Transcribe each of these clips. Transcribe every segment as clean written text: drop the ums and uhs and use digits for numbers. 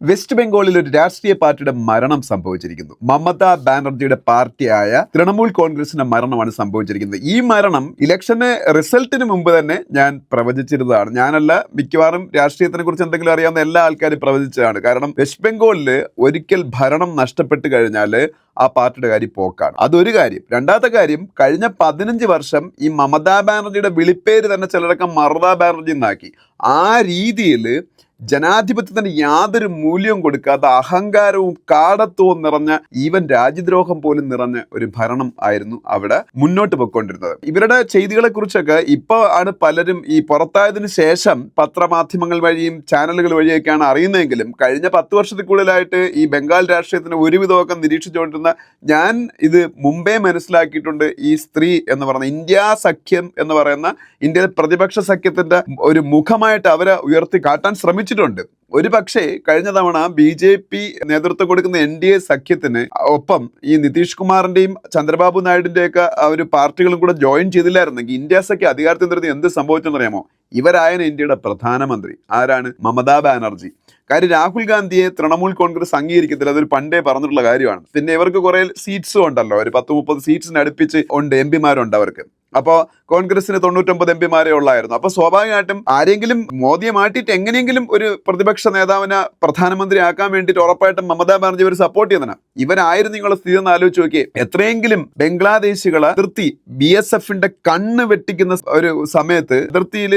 West ബംഗാളിൽ ഒരു രാഷ്ട്രീയ പാർട്ടിയുടെ മരണം സംഭവിച്ചിരിക്കുന്നു. മമതാ ബാനർജിയുടെ പാർട്ടിയായ തൃണമൂൽ കോൺഗ്രസിന്റെ മരണമാണ് സംഭവിച്ചിരിക്കുന്നത്. ഈ മരണം ഇലക്ഷന് റിസൾട്ടിന് മുമ്പ് തന്നെ ഞാൻ പ്രവചിച്ചിരുന്നതാണ്. ഞാനല്ല, മിക്കവാറും രാഷ്ട്രീയത്തിനെ കുറിച്ച് എന്തെങ്കിലും അറിയാവുന്ന എല്ലാ ആൾക്കാരും പ്രവചിച്ചതാണ്. കാരണം വെസ്റ്റ് ബംഗാളിൽ ഒരിക്കൽ ഭരണം നഷ്ടപ്പെട്ടു കഴിഞ്ഞാൽ ആ പാർട്ടിയുടെ കാര്യം പോക്കാണ്. അതൊരു കാര്യം. രണ്ടാമത്തെ കാര്യം, കഴിഞ്ഞ 15 വർഷം ഈ മമതാ ബാനർജിയുടെ വിളിപ്പേര് തന്നെ ചിലരൊക്കെ മമതാ ബാനർജി എന്നാക്കി. ആ രീതിയിൽ ജനാധിപത്യത്തിന് യാതൊരു മൂല്യവും കൊടുക്കാത്ത അഹങ്കാരവും കാടത്വവും നിറഞ്ഞ, ഈവൻ രാജ്യദ്രോഹം പോലും നിറഞ്ഞ ഒരു ഭരണം ആയിരുന്നു അവിടെ മുന്നോട്ട് പോയിക്കൊണ്ടിരുന്നത്. ഇവരുടെ ചെയ്തികളെ കുറിച്ചൊക്കെ ഇപ്പോൾ ആണ് പലരും ഈ പുറത്തായതിനു ശേഷം പത്രമാധ്യമങ്ങൾ വഴിയും ചാനലുകൾ വഴിയൊക്കെയാണ് അറിയുന്നതെങ്കിലും കഴിഞ്ഞ 10 വർഷത്തിൽ കൂടുതലായിട്ട് ഈ ബംഗാൾ രാഷ്ട്രീയത്തിന് ഒരുവിധമൊക്കെ നിരീക്ഷിച്ചുകൊണ്ടിരുന്ന ഞാൻ ഇത് മുമ്പേ മനസ്സിലാക്കിയിട്ടുണ്ട്. ഈ സ്ത്രീ എന്ന് പറയുന്ന ഇന്ത്യ സഖ്യം എന്ന് പറയുന്ന ഇന്ത്യയിലെ പ്രതിപക്ഷ സഖ്യത്തിന്റെ ഒരു മുഖമായിട്ട് അവരെ ഉയർത്തി കാട്ടാൻ ശ്രമിച്ചിട്ടുണ്ട്. ഒരു പക്ഷേ കഴിഞ്ഞ തവണ BJP നേതൃത്വം കൊടുക്കുന്ന NDA സഖ്യത്തിന് ഒപ്പം ഈ നിതീഷ് കുമാറിന്റെയും ചന്ദ്രബാബു നായിഡുവിന്റെയൊക്കെ ഒരു പാർട്ടികളും കൂടെ ജോയിൻ ചെയ്തില്ലായിരുന്നെങ്കിൽ ഇന്ത്യ സഖ്യം അധികാരത്തിൽ നിർത്തി എന്ത് സംഭവിച്ചെന്നറിയാമോ? ഇവരായന ഇന്ത്യയുടെ പ്രധാനമന്ത്രി. ആരാണ്? മമതാ ബാനർജി. കാര്യം രാഹുൽ ഗാന്ധിയെ തൃണമൂൽ കോൺഗ്രസ് അംഗീകരിക്കത്തില്ല, അതൊരു പണ്ടേ പറഞ്ഞിട്ടുള്ള കാര്യമാണ്. പിന്നെ ഇവർക്ക് കുറെ സീറ്റ്സും ഉണ്ടല്ലോ, ഒരു 10-30 സീറ്റ്സിന് അടുപ്പിച്ച് ഉണ്ട്, MP-മാരുണ്ട് അവർക്ക്. അപ്പോൾ കോൺഗ്രസിന് 99 MP-മാരേ ഉള്ളായിരുന്നു. അപ്പൊ സ്വാഭാവികമായിട്ടും ആരെങ്കിലും മോദിയെ മാറ്റിയിട്ട് എങ്ങനെയെങ്കിലും ഒരു പ്രതിപക്ഷ നേതാവിനെ പ്രധാനമന്ത്രി ആക്കാൻ വേണ്ടിയിട്ട് ഉറപ്പായിട്ടും മമതാ ബാനർജി ഇവർ സപ്പോർട്ട് ചെയ്യുന്നതാണ്. ഇവരായിരുന്നു നിങ്ങളുടെ സ്ഥിതി എന്ന് ആലോചിച്ച് നോക്കിയേ. എത്രയെങ്കിലും ബംഗ്ലാദേശികളെ അതിർത്തി BSF-ന്റെ കണ്ണ് വെട്ടിക്കുന്ന ഒരു സമയത്ത് അതിർത്തിയിൽ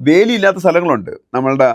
വേലിയില്ലാത്ത സ്ഥലങ്ങളുണ്ട്. നമ്മളുടെ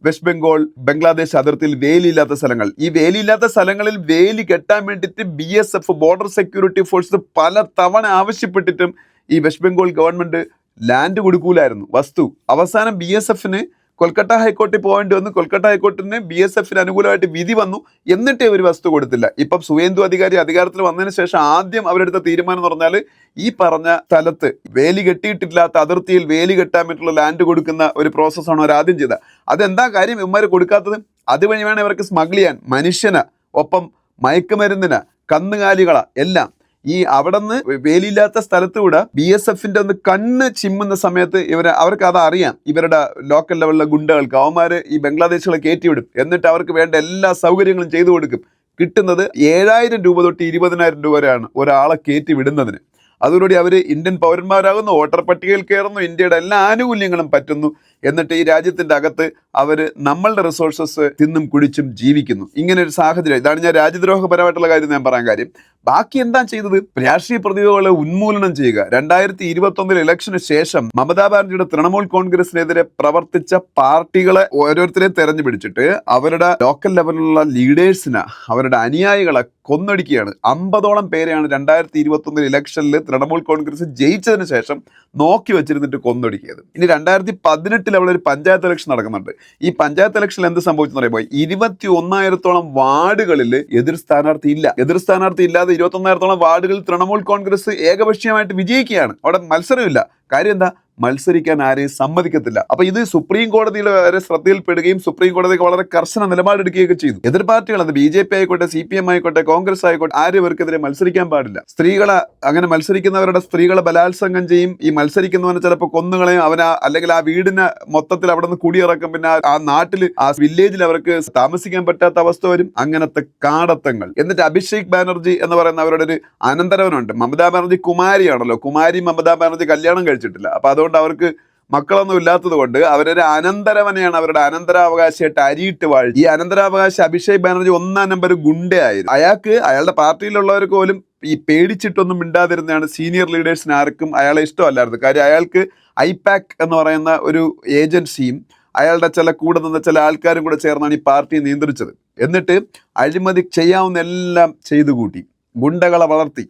വെസ്റ്റ് ബംഗാൾ ബംഗ്ലാദേശ് അതിർത്തിയിൽ വേലിയില്ലാത്ത സ്ഥലങ്ങൾ. ഈ വേലിയില്ലാത്ത സ്ഥലങ്ങളിൽ വേലി കെട്ടാൻ വേണ്ടിയിട്ട് BSF ബോർഡർ സെക്യൂരിറ്റി ഫോഴ്സ് പല തവണ ആവശ്യപ്പെട്ടിട്ടും ഈ വെസ്റ്റ് ബംഗാൾ ഗവൺമെന്റ് ലാൻഡ് കൊടുക്കൂലായിരുന്നു, വസ്തു. അവസാനം BSF-ന് കൊൽക്കത്ത ഹൈക്കോടതി പോകേണ്ടി വന്നു. കൊൽക്കത്ത ഹൈക്കോടതിന് BSF-ന് അനുകൂലമായിട്ട് വിധി വന്നു, എന്നിട്ടേ ഒരു വസ്തു കൊടുത്തില്ല. ഇപ്പം സുവേന്ദു അധികാരി അധികാരത്തിൽ വന്നതിന് ശേഷം ആദ്യം അവരെടുത്ത തീരുമാനം എന്ന് പറഞ്ഞാൽ ഈ പറഞ്ഞ സ്ഥലത്ത് വേലി കെട്ടിയിട്ടില്ലാത്ത അതിർത്തിയിൽ വേലി കെട്ടാൻ വേണ്ടിയിട്ടുള്ള ലാൻഡ് കൊടുക്കുന്ന ഒരു പ്രോസസ്സാണ് അവർ ആദ്യം ചെയ്തത്. അതെന്താ കാര്യം? ഇവന്മാർ കൊടുക്കാത്തത് അതുവഴി വേണം ഇവർക്ക് സ്മഗിൾ ചെയ്യാൻ, മനുഷ്യന് ഒപ്പം മയക്കുമരുന്നിന്, കന്നുകാലികളെ എല്ലാം. ഈ അവിടെ നിന്ന് വേലിയില്ലാത്ത സ്ഥലത്തുകൂടെ BSF-ന്റെ ഒന്ന് കണ്ണ് ചിമ്മുന്ന സമയത്ത് അവർക്ക് അത് അറിയാം. ഇവരുടെ ലോക്കൽ ലെവലിലെ ഗുണ്ടകൾക്ക് അവന്മാര് ഈ ബംഗ്ലാദേശികളെ കയറ്റിവിടും. എന്നിട്ട് അവർക്ക് വേണ്ട എല്ലാ സൗകര്യങ്ങളും ചെയ്തു കൊടുക്കും. കിട്ടുന്നത് 7,000 രൂപ തൊട്ട് 20,000 രൂപ വരെയാണ് ഒരാളെ കയറ്റി വിടുന്നതിന്. അതോടുകൂടി അവർ ഇന്ത്യൻ പൗരന്മാരാകുന്നു, വോട്ടർ പട്ടികയിൽ കയറുന്നു, ഇന്ത്യയുടെ എല്ലാ ആനുകൂല്യങ്ങളും പറ്റുന്നു. എന്നിട്ട് ഈ രാജ്യത്തിന്റെ അകത്ത് അവർ നമ്മളുടെ റിസോഴ്സസ് തിന്നും കുടിച്ചും ജീവിക്കുന്നു. ഇങ്ങനെ ഒരു സാഹചര്യം. ഇതാണ് ഞാൻ രാജ്യദ്രോഹപരമായിട്ടുള്ള കാര്യം ഞാൻ പറയാൻ കാര്യം. ബാക്കി എന്താ ചെയ്തത്? രാഷ്ട്രീയ പ്രതിഭകളെ ഉന്മൂലനം ചെയ്യുക. 2021 ഇലക്ഷന് ശേഷം മമതാ ബാനർജിയുടെ തൃണമൂൽ കോൺഗ്രസിനെതിരെ പ്രവർത്തിച്ച പാർട്ടികളെ ഓരോരുത്തരെ തെരഞ്ഞുപിടിച്ചിട്ട് അവരുടെ ലോക്കൽ ലെവലിലുള്ള ലീഡേഴ്സിനെ, അവരുടെ അനുയായികളെ കൊന്നൊടുക്കുകയാണ്. 50ഓളം പേരെയാണ് 2021 ഇലക്ഷനിൽ തൃണമൂൽ കോൺഗ്രസ് ജയിച്ചതിന് ശേഷം നോക്കി വെച്ചിരുന്നിട്ട് കൊന്നൊടുക്കിയത്. ഇനി 2018 അവിടെ ഒരു പഞ്ചായത്ത് ഇലക്ഷൻ നടക്കുന്നുണ്ട്. ഈ പഞ്ചായത്ത് ഇലക്ഷനിൽ എന്ത് സംഭവിച്ചെന്ന് പറയുമ്പോൾ 21,000-ഓളം വാർഡുകളിൽ എതിർ സ്ഥാനാർത്ഥി ഇല്ല. എതിർ സ്ഥാനാർത്ഥി ഇല്ലാതെ 21,000-ഓളം വാർഡുകളിൽ തൃണമൂൽ കോൺഗ്രസ് ഏകപക്ഷീയമായിട്ട് വിജയിക്കുകയാണ്. അവിടെ മത്സരമില്ല. കാര്യം എന്താ? മത്സരിക്കാൻ ആരെയും സമ്മതിക്കത്തില്ല. അപ്പൊ ഇത് സുപ്രീം കോടതിയുടെ വരെ ശ്രദ്ധയിൽപ്പെടുകയും സുപ്രീം കോടതിക്ക് വളരെ കർശന നിലപാടെടുക്കുകയൊക്കെ ചെയ്തു. എതിർ പാർട്ടികൾ, അത് BJP ആയിക്കോട്ടെ, CPM ആയിക്കോട്ടെ, കോൺഗ്രസ് ആയിക്കോട്ടെ, ആരും ഇവർക്കെതിരെ മത്സരിക്കാൻ പാടില്ല. സ്ത്രീകളെ അങ്ങനെ മത്സരിക്കുന്നവരുടെ സ്ത്രീകളെ ബലാത്സംഗം ചെയ്യും. ഈ മത്സരിക്കുന്നവനെ ചിലപ്പോൾ കൊന്നുകളയും. അല്ലെങ്കിൽ ആ വീടിനെ മൊത്തത്തിൽ അവിടെ നിന്ന് കുടിയിറക്കും. പിന്നെ ആ നാട്ടിൽ, ആ വില്ലേജിൽ അവർക്ക് താമസിക്കാൻ പറ്റാത്ത അവസ്ഥ വരും. അങ്ങനത്തെ കാടത്തങ്ങൾ. എന്നിട്ട് അഭിഷേക് ബാനർജി എന്ന് പറയുന്ന അവരുടെ ഒരു അനന്തരവനുണ്ട്. മമതാ ബാനർജി കുമാരിയാണല്ലോ. കുമാരി മമതാ ബാനർജി കല്യാണം കഴിച്ചിട്ടില്ല. അപ്പൊ അതുകൊണ്ട് അവർക്ക് മക്കളൊന്നും ഇല്ലാത്തത് കൊണ്ട് അവരൊരു അനന്തരവനെയാണ് അവരുടെ അനന്തരാവകാശമായിട്ട് അരിയിട്ട് വാഴി. ഈ അനന്തരാവകാശി അഭിഷേക് ബാനർജി 1ാം നമ്പർ ഗുണ്ടയായിരുന്നു. അയാൾക്ക് അയാളുടെ പാർട്ടിയിലുള്ളവർക്ക് പോലും ഈ പേടിച്ചിട്ടൊന്നും മിണ്ടാതിരുന്നതാണ്. സീനിയർ ലീഡേഴ്സിന് ആർക്കും അയാളെ ഇഷ്ടമല്ലായിരുന്നു. കാര്യം അയാൾക്ക് IPAC എന്ന് പറയുന്ന ഒരു ഏജൻസിയും അയാളുടെ ചില കൂടെ നിന്ന ചില ആൾക്കാരും കൂടെ ചേർന്നാണ് ഈ പാർട്ടി നിയന്ത്രിച്ചത്. എന്നിട്ട് അഴിമതി ചെയ്യാവുന്ന എല്ലാം ചെയ്തു കൂട്ടി, ഗുണ്ടകളെ വളർത്തി,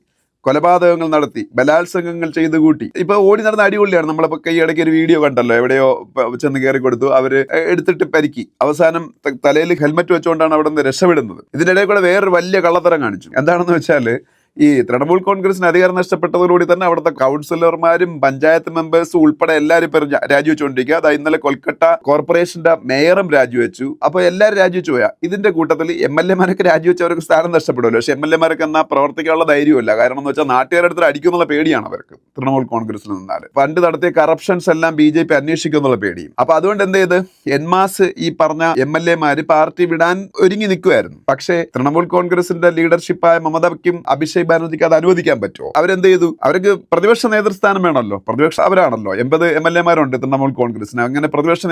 കൊലപാതകങ്ങൾ നടത്തി, ബലാത്സംഗങ്ങൾ ചെയ്തു കൂട്ടി. ഇപ്പൊ ഓടി നടന്ന അടിപൊളിയാണ്. നമ്മളിപ്പോ ഇടയ്ക്ക് ഒരു വീഡിയോ കണ്ടല്ലോ, എവിടെയോ ചെന്ന് കയറി കൊടുത്തു, അവര് എടുത്തിട്ട് പരിക്കി, അവസാനം തലയിൽ ഹെൽമെറ്റ് വെച്ചുകൊണ്ടാണ് അവിടെ നിന്ന് രക്ഷപ്പെടുന്നത്. ഇതിനിടെ കൂടെ വേറൊരു വലിയ കള്ളത്തരം കാണിച്ചു. എന്താണെന്ന് വെച്ചാല് ഈ തൃണമൂൽ കോൺഗ്രസിന് അധികാരം നഷ്ടപ്പെട്ടതോടുകൂടി തന്നെ അവിടുത്തെ കൗൺസിലർമാരും പഞ്ചായത്ത് മെമ്പേഴ്സും ഉൾപ്പെടെ എല്ലാവരും ഇപ്പം രാജിവെച്ചുകൊണ്ടിരിക്കുക. അതായത് ഇന്നലെ കൊൽക്കത്ത കോർപ്പറേഷന്റെ മേയറും രാജിവെച്ചു. അപ്പൊ എല്ലാവരും രാജിവെച്ചു പോയാ. ഇതിന്റെ കൂട്ടത്തിൽ MLA-മാരൊക്കെ രാജിവെച്ചവർക്ക് സ്ഥാനം നഷ്ടപ്പെടുമല്ലോ. പക്ഷെ MLA-മാർക്ക് എന്നാൽ പ്രവർത്തിക്കാനുള്ള ധൈര്യമില്ല. കാരണം എന്ന് വെച്ചാൽ നാട്ടുകാരുടെ അടുത്ത് അടിക്കുന്നുള്ള പേടിയാണ് അവർക്ക്. തൃണമൂൽ കോൺഗ്രസിൽ നിന്നാൽ പണ്ട് നടത്തിയ കറപ്ഷൻസ് എല്ലാം BJP അന്വേഷിക്കുന്നുള്ള പേടിയും. അപ്പൊ അതുകൊണ്ട് എന്ത് ചെയ്ത് എൻമാസ് ഈ പറഞ്ഞ MLA-മാര് പാർട്ടി വിടാൻ ഒരുങ്ങി നിൽക്കുമായിരുന്നു. പക്ഷേ തൃണമൂൽ കോൺഗ്രസിന്റെ ലീഡർഷിപ്പായ മമതയ്ക്കും അഭിഷേക് ബാനർജിക്ക് അത് അനുവദിക്കാൻ പറ്റുമോ? അവരെന്ത് ചെയ്തു? അവർക്ക് പ്രതിപക്ഷ നേതൃസ്ഥാനം വേണമല്ലോ. പ്രതിപക്ഷം അവരാണല്ലോ. 80 MLA-മാരുണ്ട് തൃണമൂൽ കോൺഗ്രസിന്. അങ്ങനെ പ്രതിപക്ഷ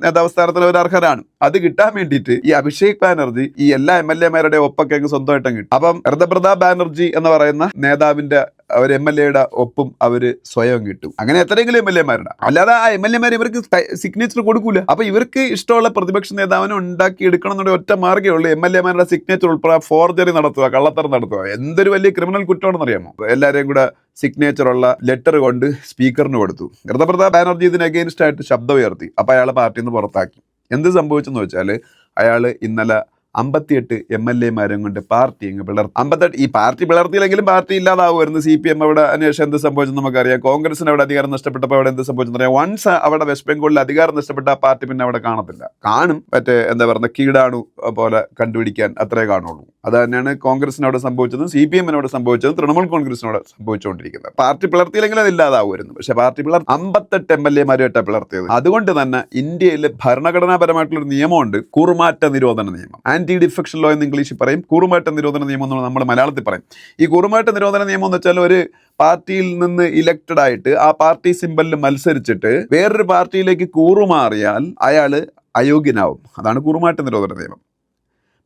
നേതാവ് സ്ഥാനത്തിന് അവർ അർഹരാണ്. അത് കിട്ടാൻ വേണ്ടിയിട്ട് ഈ അഭിഷേക് ബാനർജി ഈ എല്ലാ MLA-മാരുടെ ഒപ്പൊക്കെ അങ്ങ് സ്വന്തമായിട്ടും കിട്ടും. അപ്പം ഋതപ്രതാപ് ബാനർജി എന്ന് പറയുന്ന നേതാവിന്റെ ഒരു MLA-യുടെ ഒപ്പും അവര് സ്വയം കിട്ടും. അങ്ങനെ എത്രയെങ്കിലും MLA-മാരുടെ, അല്ലാതെ ആ MLA-മാർ ഇവർക്ക് സിഗ്നേച്ചർ കൊടുക്കൂല. അപ്പൊ ഇവർക്ക് ഇഷ്ടമുള്ള പ്രതിപക്ഷ നേതാവിനെ ഉണ്ടാക്കി എടുക്കണം എന്നുള്ള ഒറ്റ മാർഗ്ഗമേ ഉള്ളൂ. MLA-മാരുടെ സിഗ്നേച്ചർ ഉൾപ്പെടെ ഫോർജറി നടത്തുക, കള്ളത്തരം നടത്തുക. എന്തൊരു വലിയ ക്രിമിനൽ കുറ്റമാണെന്ന് അറിയാമോ? എല്ലാവരെയും കൂടെ സിഗ്നേച്ചറുള്ള ലെറ്റർ കൊണ്ട് സ്പീക്കറിന് കൊടുത്തു. ഋതപ്രതാപ് ബാനർജി ഇതിന് അഗെയിൻസ്റ്റ് ആയിട്ട് ശബ്ദം ഉയർത്തി. അപ്പൊ അയാളെ പാർട്ടിയിൽ നിന്ന് പുറത്താക്കി. എന്ത് സംഭവിച്ചെന്ന് വെച്ചാൽ അയാൾ ഇന്നലെ 58 MLA-മാരും കൊണ്ട് പാർട്ടി അങ്ങ് പിളർത്തി. 58 ഈ പാർട്ടി പിളർത്തിയില്ലെങ്കിലും പാർട്ടി ഇല്ലാതാവുമായിരുന്നു. CPM അവിടെ അന്വേഷണം എന്ത് സംഭവിച്ചെന്ന് നമുക്കറിയാം. കോൺഗ്രസിന് അവിടെ അധികാരം നഷ്ടപ്പെട്ടപ്പോൾ അവിടെ എന്ത് സംഭവിച്ചെന്ന് അറിയാം. വൺസ് അവിടെ വെസ്റ്റ് ബംഗാളിൽ അധികാരം നഷ്ടപ്പെട്ട ആ പാർട്ടി പിന്നെ അവിടെ കാണത്തില്ല. കാണും മറ്റേ എന്താ പറയുക കീടാണു പോലെ കണ്ടുപിടിക്കാൻ അത്രേ കാണുള്ളൂ. അത് തന്നെയാണ് കോൺഗ്രസിന് അവിടെ സംഭവിച്ചതും CPM-നോട് സംഭവിച്ചതും തൃണമൂൽ കോൺഗ്രസിനോട് സംഭവിച്ചുകൊണ്ടിരിക്കുന്നത്. പാർട്ടി പിളർത്തിയില്ലെങ്കിൽ അത് ഇല്ലാതാവുമായിരുന്നു. പക്ഷെ പാർട്ടി 58 MLA-മാരുമായിട്ടാണ് പിളർത്തിയത്. അതുകൊണ്ട് തന്നെ ഇന്ത്യയിൽ ഭരണഘടനാപരമായിട്ടുള്ള ഒരു നിയമമുണ്ട്, കൂറുമാറ്റ നിരോധന നിയമം. ആന്റി ഡിഫെക്ഷൻ ലോ എന്ന് ഇംഗ്ലീഷിൽ പറയും. കൂറുമാറ്റ നിരോധന നിയമം എന്ന് നമ്മൾ മലയാളത്തിൽ പറയും. ഈ കൂറുമാറ്റ നിരോധന നിയമം എന്ന് വെച്ചാൽ ഒരു പാർട്ടിയിൽ നിന്ന് ഇലക്റ്റഡ് ആയിട്ട് ആ പാർട്ടി സിമ്പലിൽ മത്സരിച്ചിട്ട് വേറൊരു പാർട്ടിയിലേക്ക് കൂറുമാറിയാൽ അയാൾ അയോഗ്യനാവും. അതാണ് കൂറുമാറ്റ നിരോധന നിയമം.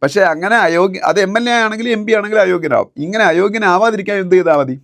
പക്ഷെ അങ്ങനെ അത് MLA ആണെങ്കിലും MP ആണെങ്കിലും അയോഗ്യനാവും. ഇങ്ങനെ അയോഗ്യനാവാതിരിക്കാൻ എന്ത് ചെയ്താൽ മതി?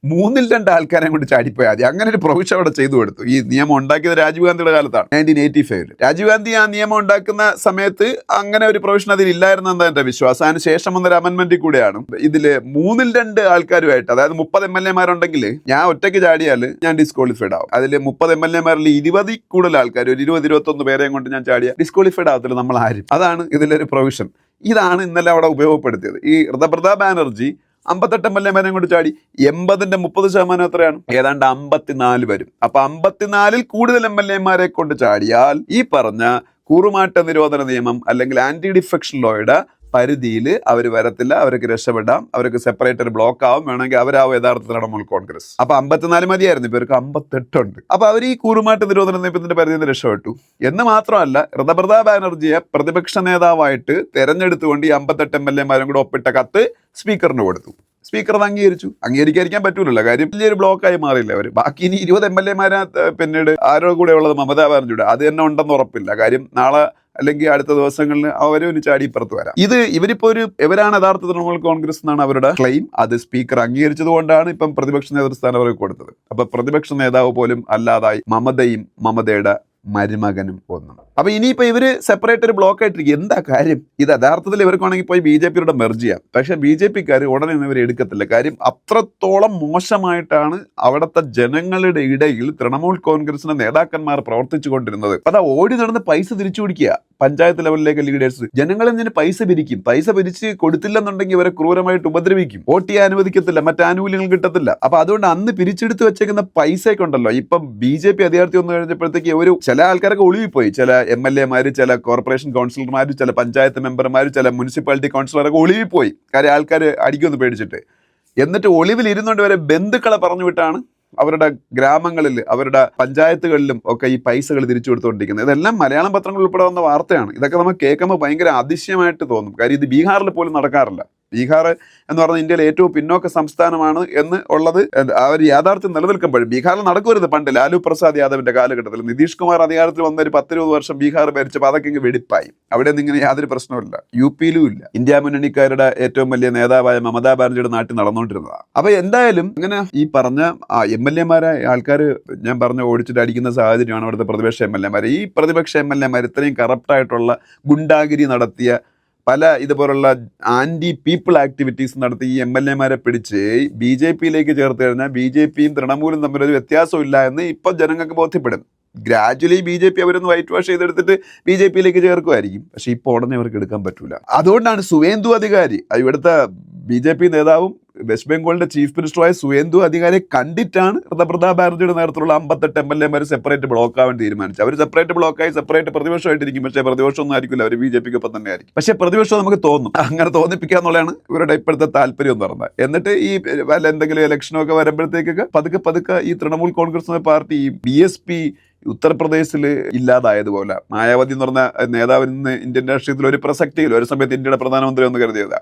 2 ആൾക്കാരെ കൊണ്ട് ചാടിപ്പോയാൽ മതി. അങ്ങനെ ഒരു പ്രൊവിഷൻ അവിടെ ചെയ്തു കൊടുത്തു. ഈ നിയമം ഉണ്ടാക്കിയത് രാജീവ് ഗാന്ധിയുടെ കാലത്താണ്, 1985. രാജീവ് ഗാന്ധി ആ നിയമം ഉണ്ടാക്കുന്ന സമയത്ത് അങ്ങനെ ഒരു പ്രൊവിഷൻ അതിലില്ലായിരുന്നെന്നാണ് എൻ്റെ വിശ്വാസം. അതിന് ശേഷം വന്നൊരു അമെൻമെന്റിൽ കൂടെയാണ് ഇതിൽ 2 ആൾക്കാരുമായിട്ട്, അതായത് 30 MLA-മാരുണ്ടെങ്കിൽ ഞാൻ ഒറ്റയ്ക്ക് ചാടിയാൽ ഞാൻ ഡിസ്ക്വാളിഫൈഡ് ആവും. അതിൽ 30 MLA-മാരിൽ 20 കൂടുതൽ ആൾക്കാർ, ഒരു 20-21 പേരെയും കൊണ്ട് ഞാൻ ചാടിയാൽ ഡിസ്ക്വാളിഫൈഡ് ആവത്തില്ല നമ്മൾ ആരും. അതാണ് ഇതിലൊരു പ്രൊവിഷൻ. ഇതാണ് ഇന്നലെ അവിടെ ഉപയോഗപ്പെടുത്തിയത്. ഈ ഋതപ്രതാപ് ബാനർജി 58 MLA-മാരെയും കൊണ്ട് ചാടി. 80-ന്റെ 30% എത്രയാണ്? ഏതാണ്ട് 54 വരും. അപ്പൊ 54-ൽ കൂടുതൽ MLA-മാരെ കൊണ്ട് ചാടിയാൽ ഈ പറഞ്ഞ കൂറുമാറ്റ നിരോധന നിയമം അല്ലെങ്കിൽ ആന്റി ഡിഫെക്ഷൻ ലോയുടെ പരിധിയിൽ അവർ വരത്തില്ല. അവർക്ക് രക്ഷപ്പെടാം. അവർക്ക് സെപ്പറേറ്റ് ഒരു ബ്ലോക്ക് ആവും. വേണമെങ്കിൽ അവരാവും യഥാർത്ഥ തൃണമൂൽ കോൺഗ്രസ്. അപ്പൊ 54 മതിയായിരുന്നു, ഇപ്പൊ ഇവർക്ക് 58 ഉണ്ട്. അപ്പൊ അവർ ഈ കൂറുമാറ്റ നിരോധന നിയമത്തിന്റെ പരിധിയിൽ നിന്ന് രക്ഷപ്പെട്ടു എന്ന് മാത്രമല്ല, ഋതപ്രതാപ് ബാനർജിയെ പ്രതിപക്ഷ നേതാവായിട്ട് തെരഞ്ഞെടുത്തുകൊണ്ട് ഈ 58 MLA-മാരും കൂടെ ഒപ്പിട്ട കത്ത് സ്പീക്കറിന് കൊടുത്തു. സ്പീക്കർ അത് അംഗീകരിക്കാൻ പറ്റൂലല്ലോ. കാര്യം വലിയൊരു ബ്ലോക്കായി മാറിയില്ല അവർ. ബാക്കി ഇനി 20 MLA-മാരെ പിന്നീട് ആരോ കൂടെ ഉള്ളത് മമതാ ബാനർജിയുടെ അത് തന്നെ ഉണ്ടെന്ന് ഉറപ്പില്ല. കാര്യം നാളെ അല്ലെങ്കിൽ അടുത്ത ദിവസങ്ങളിൽ അവരും ഒരു ചാടി ഇപ്പുറത്ത് വരാം. ഇവരാണ് യഥാർത്ഥ തൃണമൂൽ കോൺഗ്രസ് എന്നാണ് അവരുടെ ക്ലെയിം. അത് സ്പീക്കർ അംഗീകരിച്ചത് കൊണ്ടാണ് ഇപ്പം പ്രതിപക്ഷ നേതൃസ്ഥാനം അവർക്ക് കൊടുത്തത്. അപ്പൊ പ്രതിപക്ഷ നേതാവ് പോലും അല്ലാതായി മമതയും മമതയുടെ മരുമകനും ഒന്നും. അപ്പൊ ഇനിയിപ്പോ ഇവര് സെപ്പറേറ്റ് ഒരു ബ്ലോക്ക് ആയിട്ടിരിക്കും. എന്താ കാര്യം? ഇത് യഥാർത്ഥത്തിൽ ഇവർക്കാണെങ്കിൽ പോയി BJP-യുടെ മെർജ് ചെയ്യാം. പക്ഷെ BJP-ക്കാർ ഉടനെ ഇവർ എടുക്കത്തില്ല. കാര്യം അത്രത്തോളം മോശമായിട്ടാണ് അവിടുത്തെ ജനങ്ങളുടെ ഇടയിൽ തൃണമൂൽ കോൺഗ്രസിന്റെ നേതാക്കന്മാർ പ്രവർത്തിച്ചു കൊണ്ടിരുന്നത്. അതാ ഓടി നടന്ന് പൈസ തിരിച്ചു പിടിക്കുക. പഞ്ചായത്ത് ലെവലിലേക്ക് ലീഡേഴ്സ് ജനങ്ങളിൽ നിന്ന് പൈസ പിരിക്കും. പൈസ പിരിച്ച് കൊടുത്തില്ലെന്നുണ്ടെങ്കിൽ ഇവരെ ക്രൂരമായിട്ട് ഉപദ്രവിക്കും. വോട്ട് ചെയ്യാൻ അനുവദിക്കത്തില്ല, മറ്റ് ആനുകൂല്യങ്ങൾ കിട്ടത്തില്ല. അപ്പൊ അതുകൊണ്ട് അന്ന് പിരിച്ചെടുത്ത് വെച്ചേക്കുന്ന പൈസയൊക്കെ ഉണ്ടല്ലോ, ഇപ്പം BJP അധികാരത്തിൽ വന്നു കഴിഞ്ഞപ്പോഴത്തേക്ക് ചില ആൾക്കാരൊക്കെ ഒളിവിപ്പോയി. ചില MLA-മാര്, ചില കോർപ്പറേഷൻ കൗൺസിലർമാർ, ചില പഞ്ചായത്ത് മെമ്പർമാർ, ചില മുനിസിപ്പാലിറ്റി കൗൺസിലറൊക്കെ ഒളിവിപ്പോയി. കാര്യം ആൾക്കാർ അടിക്കുമെന്ന് പേടിച്ചിട്ട്. എന്നിട്ട് ഒളിവിൽ ഇരുന്നുകൊണ്ട് വരെ ബന്ധുക്കളെ പറഞ്ഞു വിട്ടാണ് അവരുടെ ഗ്രാമങ്ങളിൽ, അവരുടെ പഞ്ചായത്തുകളിലും ഒക്കെ ഈ പൈസകൾ തിരിച്ചു കൊടുത്തുകൊണ്ടിരിക്കുന്നത്. ഇതെല്ലാം മലയാളം പത്രങ്ങൾ ഉൾപ്പെടെ വന്ന വാർത്തയാണ്. ഇതൊക്കെ നമുക്ക് കേൾക്കുമ്പോൾ ഭയങ്കര അതിശയമായിട്ട് തോന്നും. കാര്യം ഇത് ബീഹാറിൽ പോലും നടക്കാറില്ല. ബീഹാർ എന്ന് പറഞ്ഞാൽ ഇന്ത്യയിലെ ഏറ്റവും പിന്നോക്ക സംസ്ഥാനമാണ് എന്ന് ഉള്ളത് ആ ഒരു യാഥാർത്ഥ്യം നിലനിൽക്കുമ്പോഴും ബീഹാറിൽ നടക്കുവരുത്. പണ്ട് ലാലു പ്രസാദ് യാദവിന്റെ കാലഘട്ടത്തിൽ നിതീഷ് കുമാർ അധികാരത്തിൽ വന്ന ഒരു 10-20 വർഷം ബീഹാർ ഭരിച്ചപ്പോൾ അതൊക്കെ ഇങ്ങ് വെടിപ്പായി. അവിടെ നിന്ന് ഇങ്ങനെ യാതൊരു പ്രശ്നവുമില്ല. UP-യിലും ഇല്ല. ഇന്ത്യ മുന്നണിക്കാരുടെ ഏറ്റവും വലിയ നേതാവായ മമതാ ബാനർജിയുടെ നാട്ടിൽ നടന്നുകൊണ്ടിരുന്നതാണ്. അപ്പൊ എന്തായാലും അങ്ങനെ ഈ പറഞ്ഞ MLA-മാരെ ആൾക്കാർ ഞാൻ പറഞ്ഞ ഓടിച്ചിട്ട് അടിക്കുന്ന സാഹചര്യമാണ് അവിടുത്തെ പ്രതിപക്ഷ MLA-മാർ. ഈ പ്രതിപക്ഷ MLA-മാർ ഇത്രയും കറപ്റ്റായിട്ടുള്ള ഗുണ്ടാഗിരി നടത്തിയ പല ഇതുപോലുള്ള ആന്റി പീപ്പിൾ ആക്ടിവിറ്റീസ് നടത്തി ഈ MLA-മാരെ പിടിച്ച് BJP-യിലേക്ക് ചേർത്ത് കഴിഞ്ഞാൽ BJP-യും തൃണമൂലും തമ്മിലൊരു വ്യത്യാസമില്ല എന്ന് ഇപ്പം ജനങ്ങൾക്ക് ബോധ്യപ്പെടും. ഗ്രാജുവലി BJP അവരൊന്ന് വൈറ്റ് വാഷ് ചെയ്തെടുത്തിട്ട് BJP-യിലേക്ക് ചേർക്കുമായിരിക്കും. പക്ഷെ ഇപ്പോൾ ഉടനെ അവർക്ക് എടുക്കാൻ പറ്റൂല. അതുകൊണ്ടാണ് സുവേന്ദു അധികാരി, ഇവിടുത്തെ BJP നേതാവും വെസ്റ്റ് ബംഗാളിന്റെ ചീഫ് മിനിസ്റ്ററായ സുവേന്ദു അധികാരിയെ കണ്ടിട്ടാണ് പ്രതാപ് ബാനർജിയുടെ നേതൃത്വത്തിലുള്ള 58 MLA സെപ്പറേറ്റ് ബ്ലോക്ക് ആവാൻ തീരുമാനിച്ചു. അവർ സെപ്പറേറ്റ് ബ്ലോക്കായി സെപ്പറേറ്റ് പ്രതിപക്ഷമായിട്ടിരിക്കും. പക്ഷേ പ്രതിപക്ഷമൊന്നും ആയിരിക്കില്ല, അവർ BJP ഒപ്പം തന്നെ ആയിരിക്കും. പക്ഷേ പ്രതിപക്ഷം നമുക്ക് തോന്നും, അങ്ങനെ തോന്നിപ്പിക്കുക എന്നുള്ളതാണ് ഇവരുടെ ഇപ്പോഴത്തെ താല്പര്യം എന്ന് പറഞ്ഞത്. എന്നിട്ട് ഈ വല്ല എന്തെങ്കിലും ഇലക്ഷനൊക്കെ വരുമ്പോഴത്തേക്കൊക്കെ പതുക്കെ ഈ തൃണമൂൽ കോൺഗ്രസ് എന്ന പാർട്ടി BSP ഉത്തർപ്രദേശിൽ ഇല്ലാതായതുപോലെ, മായാവതി എന്ന് പറഞ്ഞ നേതാവിൽ നിന്ന് ഇന്ത്യൻ രാഷ്ട്രീയത്തിൽ ഒരു പ്രസക്തിയില്ല, ഒരു സമയത്ത് ഇന്ത്യയുടെ പ്രധാനമന്ത്രി ഒന്ന് കരുതിയതാ,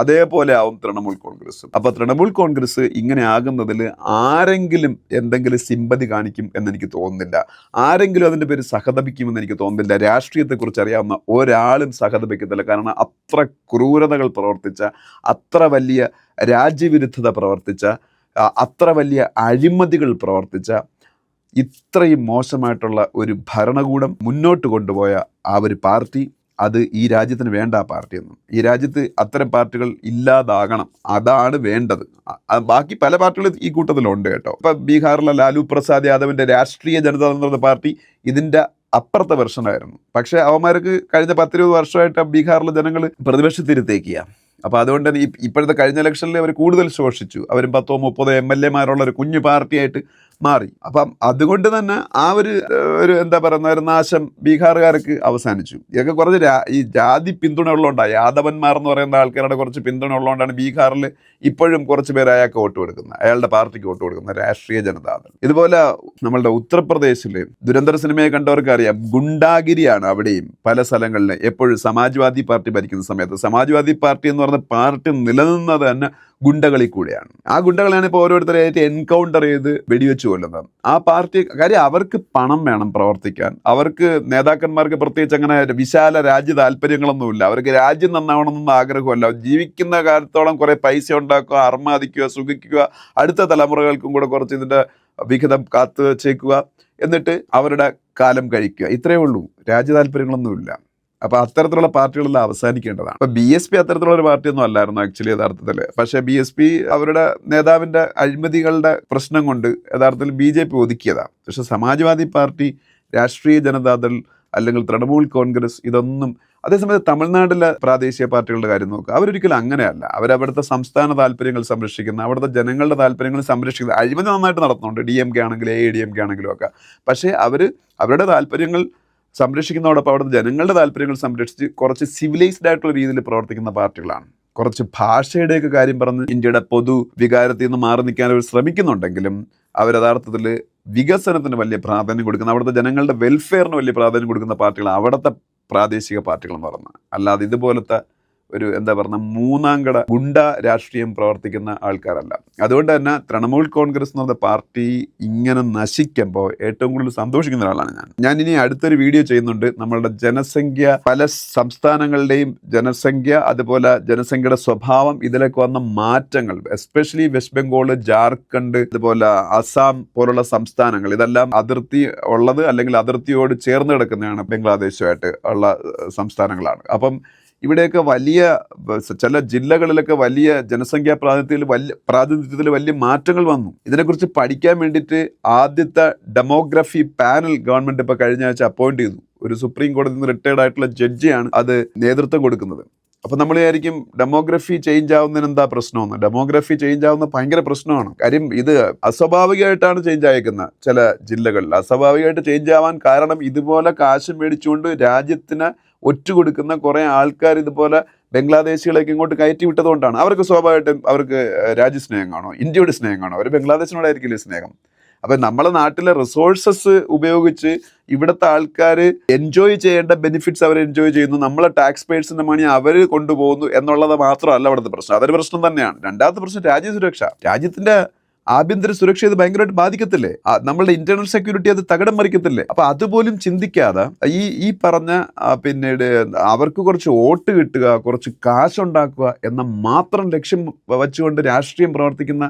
അതേപോലെ ആവും തൃണമൂൽ കോൺഗ്രസ്. അപ്പൊ തൃണമൂൽ കോൺഗ്രസ് ഇങ്ങനെ ആകുന്നതിൽ ആരെങ്കിലും എന്തെങ്കിലും സിമ്പതി കാണിക്കും എന്നെനിക്ക് തോന്നുന്നില്ല. ആരെങ്കിലും അതിന്റെ പേര് സഹതപിക്കുമെന്ന് എനിക്ക് തോന്നുന്നില്ല. രാഷ്ട്രീയത്തെക്കുറിച്ച് അറിയാവുന്ന ഒരാളും സഹതപിക്കത്തില്ല. കാരണം അത്ര ക്രൂരതകൾ പ്രവർത്തിച്ച, അത്ര വലിയ രാജ്യവിരുദ്ധത പ്രവർത്തിച്ച, അത്ര വലിയ അഴിമതികൾ പ്രവർത്തിച്ച, ഇത്രയും മോശമായിട്ടുള്ള ഒരു ഭരണകൂടം മുന്നോട്ട് കൊണ്ടുപോയ ആ ഒരു പാർട്ടി, അത് ഈ രാജ്യത്തിന് വേണ്ട ആ പാർട്ടിയൊന്നും. ഈ രാജ്യത്ത് അത്തരം പാർട്ടികൾ ഇല്ലാതാകണം, അതാണ് വേണ്ടത്. ബാക്കി പല പാർട്ടികളും ഈ കൂട്ടത്തിലുണ്ട് കേട്ടോ. ഇപ്പൊ ബീഹാറിലെ ലാലു പ്രസാദ് യാദവിന്റെ രാഷ്ട്രീയ ജനതാ ദൾ എന്ന പാർട്ടി ഇതിന്റെ അപ്പുറത്തെ വെർഷനായിരുന്നു. പക്ഷെ അവന്മാർക്ക് കഴിഞ്ഞ 10-20 വർഷമായിട്ട് ബീഹാറിലെ ജനങ്ങൾ പ്രതിപക്ഷത്തിരുത്തേക്കുക. അപ്പോൾ അതുകൊണ്ട് തന്നെ ഇപ്പോഴത്തെ കഴിഞ്ഞ ഇലക്ഷനിൽ അവർ കൂടുതൽ ശോഷിച്ചു. അവരും 10-30 MLA ഒരു കുഞ്ഞു പാർട്ടിയായിട്ട് മാറി. അപ്പം അതുകൊണ്ട് തന്നെ ആ ഒരു എന്താ പറയുന്ന ഒരു നാശം ബീഹാറുകാർക്ക് അവസാനിച്ചു. ഇതൊക്കെ കുറച്ച് ഈ ജാതി പിന്തുണ ഉള്ളതുകൊണ്ടാണ്, യാദവന്മാർ എന്ന് പറയുന്ന ആൾക്കാരുടെ കുറച്ച് പിന്തുണ ഉള്ളതുകൊണ്ടാണ് ബീഹാറിൽ ഇപ്പോഴും കുറച്ച് പേര് അയാൾക്ക് വോട്ട് കൊടുക്കുന്നത്, അയാളുടെ പാർട്ടിക്ക് വോട്ട് കൊടുക്കുന്നത്, രാഷ്ട്രീയ ജനതാദൾ. ഇതുപോലെ നമ്മളുടെ ഉത്തർപ്രദേശിൽ ദുരന്തര സിനിമയെ കണ്ടവർക്ക് അറിയാം, ഗുണ്ടാഗിരിയാണ് അവിടെയും പല സ്ഥലങ്ങളിലും. എപ്പോഴും സമാജ്വാദി പാർട്ടി ഭരിക്കുന്ന സമയത്ത്, സമാജ്വാദി പാർട്ടി എന്ന് പറഞ്ഞ പാർട്ടി നിലനിന്നത് തന്നെ ഗുണ്ടകളിൽ കൂടെയാണ്. ആ ഗുണ്ടകളാണ് ഇപ്പോൾ ഓരോരുത്തരെയായിട്ട് എൻകൗണ്ടർ ചെയ്ത് വെടിവെച്ച് കൊല്ലുന്നത്. ആ പാർട്ടി കാര്യം, അവർക്ക് പണം വേണം പ്രവർത്തിക്കാൻ. അവർക്ക് നേതാക്കന്മാർക്ക് പ്രത്യേകിച്ച് അങ്ങനെ വിശാല രാജ്യ താല്പര്യങ്ങളൊന്നുമില്ല. അവർക്ക് രാജ്യം നന്നാവണമെന്നൊന്നും ആഗ്രഹമല്ല. ജീവിക്കുന്ന കാലത്തോളം കുറേ പൈസ ഉണ്ടാക്കുക, അർമാദിക്കുക, സുഖിക്കുക, അടുത്ത തലമുറകൾക്കും കൂടെ കുറച്ച് ഇതിൻ്റെ വിഹിതം കാത്തു വച്ചേക്കുക, എന്നിട്ട് അവരുടെ കാലം കഴിക്കുക. ഇത്രയേ ഉള്ളൂ, രാജ്യ താല്പര്യങ്ങളൊന്നുമില്ല. അപ്പോൾ അത്തരത്തിലുള്ള പാർട്ടികളെല്ലാം അവസാനിക്കേണ്ടതാണ്. അപ്പോൾ BSP അത്തരത്തിലുള്ള ഒരു പാർട്ടിയൊന്നും അല്ലായിരുന്നു ആക്ച്വലി യഥാർത്ഥത്തിൽ. പക്ഷേ BSP അവരുടെ നേതാവിൻ്റെ അഴിമതികളുടെ പ്രശ്നം കൊണ്ട് യഥാർത്ഥത്തിൽ BJP ഒതുക്കിയതാണ്. പക്ഷെ സമാജ്വാദി പാർട്ടി, രാഷ്ട്രീയ ജനതാദൾ അല്ലെങ്കിൽ തൃണമൂൽ കോൺഗ്രസ് ഇതൊന്നും. അതേസമയത്ത് തമിഴ്നാട്ടിലെ പ്രാദേശിക പാർട്ടികളുടെ കാര്യം നോക്കുക, അവരൊരിക്കലും അങ്ങനെയല്ല. അവരവിടുത്തെ സംസ്ഥാന താല്പര്യങ്ങൾ സംരക്ഷിക്കുന്ന, അവിടുത്തെ ജനങ്ങളുടെ താല്പര്യങ്ങൾ സംരക്ഷിക്കുന്ന, അഴിമതി നന്നായിട്ട് നടത്തുന്നുണ്ട്, DMK ആണെങ്കിലും AIDMK ആണെങ്കിലും ഒക്കെ. പക്ഷേ അവരുടെ താല്പര്യങ്ങൾ സംരക്ഷിക്കുന്നതോടൊപ്പം അവിടുത്തെ ജനങ്ങളുടെ താല്പര്യങ്ങൾ സംരക്ഷിച്ച് കുറച്ച് സിവിലൈസ്ഡ് ആയിട്ടുള്ള രീതിയിൽ പ്രവർത്തിക്കുന്ന പാർട്ടികളാണ്. കുറച്ച് ഭാഷയുടെയൊക്കെ കാര്യം പറഞ്ഞ് ഇന്ത്യയുടെ പൊതു വികാരത്തിൽ നിന്ന് മാറി നിൽക്കാൻ അവർ ശ്രമിക്കുന്നുണ്ടെങ്കിലും അവർ യഥാർത്ഥത്തിൽ വികസനത്തിന് വലിയ പ്രാധാന്യം കൊടുക്കുന്ന, അവിടുത്തെ ജനങ്ങളുടെ വെൽഫെയറിന് വലിയ പ്രാധാന്യം കൊടുക്കുന്ന പാർട്ടികൾ അവിടുത്തെ പ്രാദേശിക പാർട്ടികൾ എന്ന് പറഞ്ഞത്. അല്ലാതെ ഇതുപോലത്തെ ഒരു എന്താ പറയുക മൂന്നാംകട ഗുണ്ട രാഷ്ട്രീയം പ്രവർത്തിക്കുന്ന ആൾക്കാരല്ല. അതുകൊണ്ട് തന്നെ തൃണമൂൽ കോൺഗ്രസ് എന്ന് പറഞ്ഞ പാർട്ടി ഇങ്ങനെ നശിക്കുമ്പോൾ ഏറ്റവും കൂടുതൽ സന്തോഷിക്കുന്ന ഒരാളാണ് ഞാൻ ഇനി അടുത്തൊരു വീഡിയോ ചെയ്യുന്നുണ്ട്. നമ്മളുടെ ജനസംഖ്യ, പല സംസ്ഥാനങ്ങളുടെയും ജനസംഖ്യ, അതുപോലെ ജനസംഖ്യയുടെ സ്വഭാവം, ഇതിലൊക്കെ വന്ന മാറ്റങ്ങൾ, എസ്പെഷ്യലി വെസ്റ്റ് ബംഗാൾ, ജാർഖണ്ഡ്, അതുപോലെ അസാം പോലുള്ള സംസ്ഥാനങ്ങൾ, ഇതെല്ലാം അതിർത്തി ഉള്ളത് അല്ലെങ്കിൽ അതിർത്തിയോട് ചേർന്ന് കിടക്കുന്നതാണ് ബംഗ്ലാദേശുമായിട്ട് ഉള്ള സംസ്ഥാനങ്ങളാണ്. അപ്പം ഇവിടെയൊക്കെ വലിയ ചില ജില്ലകളിലൊക്കെ വലിയ ജനസംഖ്യാ പ്രാതിനിധ്യത്തിൽ വലിയ മാറ്റങ്ങൾ വന്നു. ഇതിനെക്കുറിച്ച് പഠിക്കാൻ വേണ്ടിയിട്ട് ആദ്യത്തെ ഡെമോഗ്രഫി പാനൽ ഗവൺമെൻറ് ഇപ്പോൾ കഴിഞ്ഞ ആഴ്ച അപ്പോയിന്റ് ചെയ്തു. ഒരു സുപ്രീം കോടതിയിൽ നിന്ന് റിട്ടയർഡ് ആയിട്ടുള്ള ജഡ്ജിയാണ് അത് നേതൃത്വം കൊടുക്കുന്നത്. അപ്പോൾ നമ്മൾ വിചാരിക്കും ഡെമോഗ്രഫി ചേഞ്ച് ആവുന്നതിന് എന്താ പ്രശ്നമെന്ന്. ഡെമോഗ്രഫി ചേഞ്ച് ആവുന്ന ഭയങ്കര പ്രശ്നമാണ്. കാര്യം ഇത് അസ്വാഭാവികമായിട്ടാണ് ചേഞ്ച് ആയേക്കുന്നത്. ചില ജില്ലകളിൽ അസ്വാഭാവികമായിട്ട് ചേഞ്ച് ആവാൻ കാരണം ഇതുപോലെ കാശ് മേടിച്ചുകൊണ്ട് രാജ്യത്തിന് ഒറ്റുകൊടുക്കുന്ന കുറേ ആൾക്കാർ ഇതുപോലെ ബംഗ്ലാദേശികളേക്ക് ഇങ്ങോട്ട് കയറ്റി വിട്ടതുകൊണ്ടാണ്. അവർക്ക് സ്വാഭാവികമായിട്ടും അവർക്ക് രാജ്യസ്നേഹം കാണോ, ഇന്ത്യയുടെ സ്നേഹം കാണോ, അവർ ബംഗ്ലാദേശിനോടായിരിക്കില്ലേ സ്നേഹം. അപ്പം നമ്മളെ നാട്ടിലെ റിസോഴ്സസ് ഉപയോഗിച്ച് ഇവിടുത്തെ ആൾക്കാർ എൻജോയ് ചെയ്യേണ്ട ബെനിഫിറ്റ്സ് അവർ എൻജോയ് ചെയ്യുന്നു, നമ്മളെ ടാക്സ് പേഴ്സിൻ്റെ മണി അവർ കൊണ്ടുപോകുന്നു എന്നുള്ളത് മാത്രമല്ല അവിടുത്തെ പ്രശ്നം. അതൊരു പ്രശ്നം തന്നെയാണ്. രണ്ടാമത്തെ പ്രശ്നം രാജ്യസുരക്ഷ. രാജ്യത്തിൻ്റെ ആഭ്യന്തര സുരക്ഷ ഇത് ഭയങ്കരമായിട്ട് ബാധിക്കത്തില്ലേ? നമ്മളുടെ ഇന്റർണൽ സെക്യൂരിറ്റി അത് തകിടം മറിക്കത്തില്ലേ? അപ്പൊ അതുപോലും ചിന്തിക്കാതെ ഈ പറഞ്ഞ പിന്നീട് അവർക്ക് കുറച്ച് വോട്ട് കിട്ടുക, കുറച്ച് കാശുണ്ടാക്കുക എന്ന മാത്രം ലക്ഷ്യം വച്ചുകൊണ്ട് രാഷ്ട്രീയം പ്രവർത്തിക്കുന്ന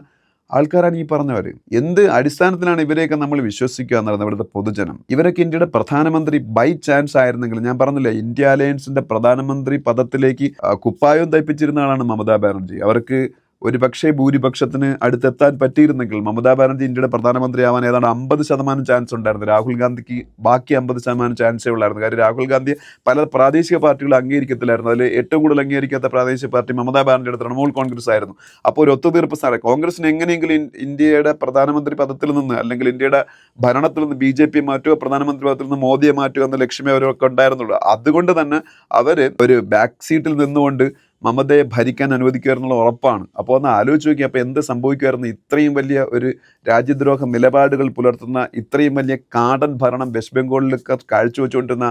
ആൾക്കാരാണ് ഈ പറഞ്ഞവർ. എന്ത് അടിസ്ഥാനത്തിലാണ് ഇവരെയൊക്കെ നമ്മൾ വിശ്വസിക്കുക എന്ന് പറയുന്നത്? ഇവിടുത്തെ പൊതുജനം. ഇവരൊക്കെ ഇന്ത്യയുടെ പ്രധാനമന്ത്രി ബൈ ചാൻസ് ആയിരുന്നെങ്കിൽ, ഞാൻ പറഞ്ഞില്ലേ, ഇന്ത്യ അലയൻസിന്റെ പ്രധാനമന്ത്രി പദത്തിലേക്ക് കുപ്പായവും തയ്പ്പിച്ചിരുന്ന ആളാണ് മമതാ ബാനർജി. അവർക്ക് ഒരുപക്ഷേ ഭൂരിപക്ഷത്തിന് അടുത്തെത്താൻ പറ്റിയിരുന്നെങ്കിൽ മമതാ ബാനർജി ഇന്ത്യയുടെ പ്രധാനമന്ത്രിയാവാൻ ഏതാണ്ട് 50% ചാൻസ് ഉണ്ടായിരുന്നു. രാഹുൽ ഗാന്ധിക്ക് ബാക്കി 50% ചാൻസേ ഉള്ളായിരുന്നു. കാര്യം രാഹുൽ ഗാന്ധി പല പ്രാദേശിക പാർട്ടികൾ അംഗീകരിക്കത്തില്ലായിരുന്നു. അതിൽ ഏറ്റവും കൂടുതൽ അംഗീകരിക്കാത്ത പ്രാദേശിക പാർട്ടി മമതാ ബാനർജിയുടെ തൃണമൂൽ കോൺഗ്രസ് ആയിരുന്നു. അപ്പോൾ ഒരു ഒത്തുതീർപ്പ് സ്ഥാനം കോൺഗ്രസിന് എങ്ങനെയെങ്കിലും ഇന്ത്യയുടെ പ്രധാനമന്ത്രി പദത്തിൽ നിന്ന് അല്ലെങ്കിൽ ഇന്ത്യയുടെ ഭരണത്തിൽ നിന്ന് BJP മാറ്റുക, പ്രധാനമന്ത്രി പദത്തിൽ നിന്ന് മോദിയെ മാറ്റുക എന്ന ലക്ഷ്യമേ അവരൊക്കെ ഉണ്ടായിരുന്നുള്ളൂ. അതുകൊണ്ട് തന്നെ അവർ ഒരു ബാക്ക് സീറ്റിൽ നിന്നുകൊണ്ട് മമതയെ ഭരിക്കാൻ അനുവദിക്കുമായിരുന്നുള്ള ഉറപ്പാണ്. അപ്പോൾ ഒന്ന് ആലോചിച്ച് നോക്കി, അപ്പോൾ എന്ത് സംഭവിക്കുമായിരുന്നു? ഇത്രയും വലിയ ഒരു രാജ്യദ്രോഹ നിലപാടുകൾ പുലർത്തുന്ന ഇത്രയും വലിയ കാടൻ ഭരണം വെസ്റ്റ് ബംഗാളിലൊക്കെ കാഴ്ചവെച്ചുകൊണ്ടിരുന്ന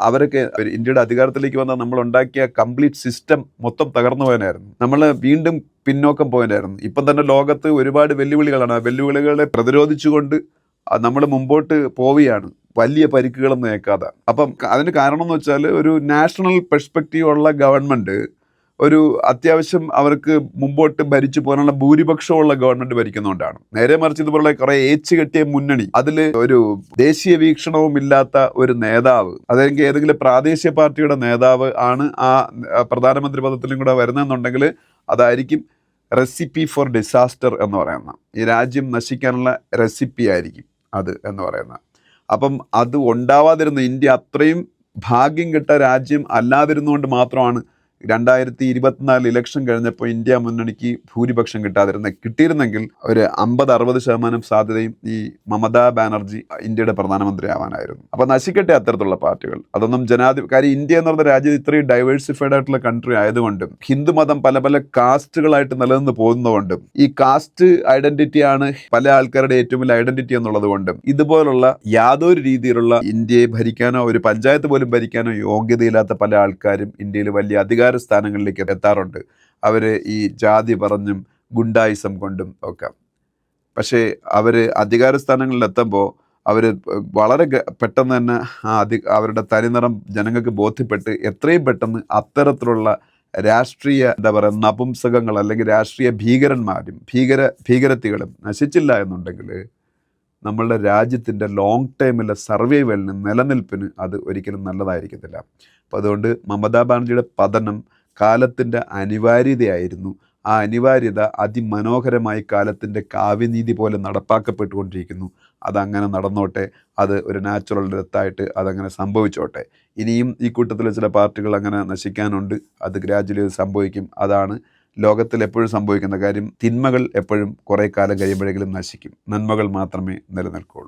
അവരൊക്കെ ഇന്ത്യയുടെ അധികാരത്തിലേക്ക് വന്നാൽ നമ്മൾ ഉണ്ടാക്കിയ കംപ്ലീറ്റ് സിസ്റ്റം മൊത്തം തകർന്നു പോയനായിരുന്നു. നമ്മൾ വീണ്ടും പിന്നോക്കം പോയനായിരുന്നു. ഇപ്പം തന്നെ ലോകത്ത് ഒരുപാട് വെല്ലുവിളികളാണ്. ആ വെല്ലുവിളികളെ പ്രതിരോധിച്ചുകൊണ്ട് നമ്മൾ മുമ്പോട്ട് പോവുകയാണ്, വലിയ പരിക്കുകളൊന്നും ഏൽക്കാതെ. അപ്പം അതിന് കാരണം എന്ന് വെച്ചാൽ ഒരു നാഷണൽ പെർസ്പെക്റ്റീവ് ഉള്ള ഗവൺമെൻറ്, ഒരു അത്യാവശ്യം അവർക്ക് മുമ്പോട്ട് ഭരിച്ചു പോകാനുള്ള ഭൂരിപക്ഷമുള്ള ഗവൺമെൻറ് ഭരിക്കുന്നതുകൊണ്ടാണ്. നേരെ മറിച്ച് ഇതുപോലുള്ള കുറേ ഏച്ച് കെട്ടിയ മുന്നണി, അതിൽ ഒരു ദേശീയ വീക്ഷണവും ഇല്ലാത്ത ഒരു നേതാവ്, അതെങ്കിൽ ഏതെങ്കിലും പ്രാദേശിക പാർട്ടിയുടെ നേതാവ് ആണ് ആ പ്രധാനമന്ത്രി പദത്തിലും കൂടെ വരുന്നതെന്നുണ്ടെങ്കിൽ അതായിരിക്കും റെസിപ്പി ഫോർ ഡിസാസ്റ്റർ എന്ന് പറയുന്ന, ഈ രാജ്യം നശിക്കാനുള്ള റെസിപ്പി ആയിരിക്കും അത് എന്ന് പറയുന്നത്. അപ്പം അത് ഉണ്ടാവാതിരുന്ന, ഇന്ത്യ അത്രയും ഭാഗ്യം കിട്ട രാജ്യം അല്ലാതിരുന്നുകൊണ്ട് മാത്രമാണ് 2024 ഇലക്ഷൻ കഴിഞ്ഞപ്പോൾ ഇന്ത്യ മുന്നണിക്ക് ഭൂരിപക്ഷം കിട്ടിയിരുന്നെങ്കിൽ ഒരു 50-60% സാധ്യതയും ഈ മമതാ ബാനർജി ഇന്ത്യയുടെ പ്രധാനമന്ത്രി ആവാനായിരുന്നു. അപ്പോൾ നശിക്കട്ടെ അത്തരത്തിലുള്ള പാർട്ടികൾ. അതൊന്നും കാര്യം ഇന്ത്യ എന്ന് പറഞ്ഞ രാജ്യം ഇത്രയും ഡൈവേഴ്സിഫൈഡ് ആയിട്ടുള്ള കൺട്രി ആയതുകൊണ്ടും ഹിന്ദുമതം പല പല കാസ്റ്റുകളായിട്ട് നിലനിന്ന് പോകുന്നതുകൊണ്ടും ഈ കാസ്റ്റ് ഐഡന്റിറ്റിയാണ് പല ആൾക്കാരുടെ ഏറ്റവും വലിയ ഐഡന്റിറ്റി എന്നുള്ളത് കൊണ്ടും ഇതുപോലുള്ള യാതൊരു രീതിയിലുള്ള ഇന്ത്യയെ ഭരിക്കാനോ ഒരു പഞ്ചായത്ത് പോലും ഭരിക്കാനോ യോഗ്യതയില്ലാത്ത പല ആൾക്കാരും ഇന്ത്യയിൽ വലിയ അധികാര സ്ഥാനങ്ങളിലേക്ക് എത്താറുണ്ട്. അവർ ഈ ജാതി പറഞ്ഞും ഗുണ്ടായിസം കൊണ്ടും ഒക്കെ. പക്ഷേ അവർ അധികാര സ്ഥാനങ്ങളിൽ എത്തുമ്പോൾ അവർ വളരെ പെട്ടെന്ന് തന്നെ അവരുടെ തനിനിറം ജനങ്ങൾക്ക് ബോധ്യപ്പെട്ട് എത്രയും പെട്ടെന്ന് അത്തരത്തിലുള്ള രാഷ്ട്രീയ നപുംസകങ്ങൾ അല്ലെങ്കിൽ രാഷ്ട്രീയ ഭീകരന്മാരും ഭീകരത്തികളും നശിച്ചില്ല എന്നുണ്ടെങ്കിൽ നമ്മളുടെ രാജ്യത്തിൻ്റെ ലോങ് ടൈമിലെ സർവൈവലിന് നിലനിൽപ്പിന് അത് ഒരിക്കലും നല്ലതായിരിക്കത്തില്ല. അപ്പോൾ അതുകൊണ്ട് മമതാ ബാനർജിയുടെ പതനം കാലത്തിൻ്റെ അനിവാര്യതയായിരുന്നു. ആ അനിവാര്യത അതിമനോഹരമായി കാലത്തിൻ്റെ കാവ്യനീതി പോലെ നടപ്പാക്കപ്പെട്ടുകൊണ്ടിരിക്കുന്നു. അതങ്ങനെ നടന്നോട്ടെ, അത് ഒരു നാച്ചുറൽ ഡെത്തായിട്ട് അതങ്ങനെ സംഭവിച്ചോട്ടെ. ഇനിയും ഈ കൂട്ടത്തിൽ ചില പാർട്ടികൾ അങ്ങനെ നശിക്കാനുണ്ട്, അത് ഗ്രാജുവലി സംഭവിക്കും. അതാണ് ലോകത്തിൽ എപ്പോഴും സംഭവിക്കുന്ന കാര്യം. തിന്മകൾ എപ്പോഴും കുറേ കാലം കഴിയുമ്പോഴെങ്കിലും നശിക്കും, നന്മകൾ മാത്രമേ നിലനിൽക്കുകയുള്ളൂ.